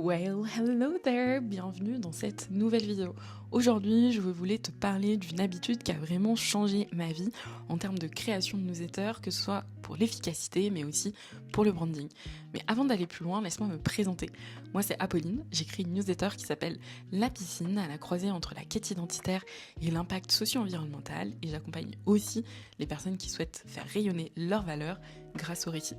Well, hello there, bienvenue dans cette nouvelle vidéo. Aujourd'hui, je voulais te parler d'une habitude qui a vraiment changé ma vie en termes de création de newsletters, que ce soit pour l'efficacité, mais aussi pour le branding. Mais avant d'aller plus loin, laisse-moi me présenter. Moi, c'est Apolline, j'écris une newsletter qui s'appelle La Piscine, à la croisée entre la quête identitaire et l'impact socio-environnemental, et j'accompagne aussi les personnes qui souhaitent faire rayonner leurs valeurs grâce au récit.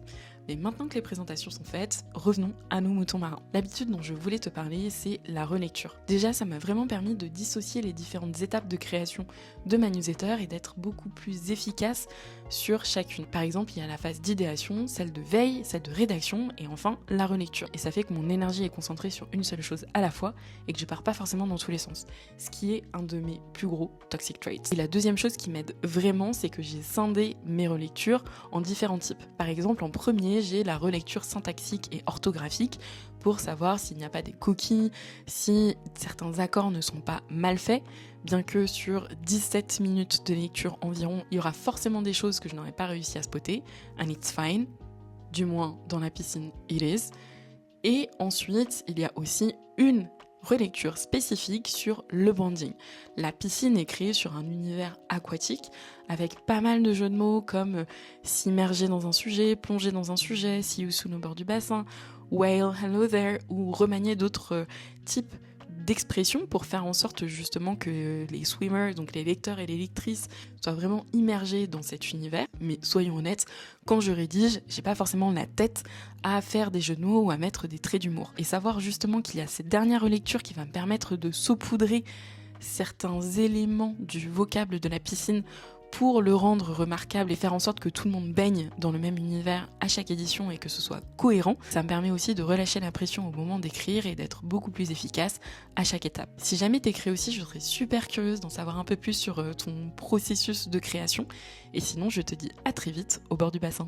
Mais maintenant que les présentations sont faites, revenons à nos moutons marins. L'habitude dont je voulais te parler, c'est la relecture. Déjà, ça m'a vraiment permis de dissocier les différentes étapes de création de ma newsletter et d'être beaucoup plus efficace sur chacune. Par exemple, il y a la phase d'idéation, celle de veille, celle de rédaction et enfin la relecture. Et ça fait que mon énergie est concentrée sur une seule chose à la fois et que je pars pas forcément dans tous les sens. Ce qui est un de mes plus gros toxic traits. Et la deuxième chose qui m'aide vraiment, c'est que j'ai scindé mes relectures en différents types. Par exemple, en premier, j'ai la relecture syntaxique et orthographique pour savoir s'il n'y a pas des coquilles, si certains accords ne sont pas mal faits, bien que sur 17 minutes de lecture environ, il y aura forcément des choses que je n'aurais pas réussi à spotter, and it's fine, du moins dans la piscine it is. Et ensuite, il y a aussi une relecture spécifique sur le branding. La piscine est créée sur un univers aquatique avec pas mal de jeux de mots comme s'immerger dans un sujet, plonger dans un sujet, see you soon au bord du bassin, whale, hello there, ou remanier d'autres types d'expressions pour faire en sorte justement que les swimmers, donc les lecteurs et les lectrices, soient vraiment immergés dans cet univers. Mais soyons honnêtes, quand je rédige, j'ai pas forcément la tête à faire des jeux de mots ou à mettre des traits d'humour. Et savoir justement qu'il y a cette dernière relecture qui va me permettre de saupoudrer certains éléments du vocable de la piscine pour le rendre remarquable et faire en sorte que tout le monde baigne dans le même univers à chaque édition et que ce soit cohérent, ça me permet aussi de relâcher la pression au moment d'écrire et d'être beaucoup plus efficace à chaque étape. Si jamais t'écris aussi, je serais super curieuse d'en savoir un peu plus sur ton processus de création. Et sinon, je te dis à très vite au bord du bassin.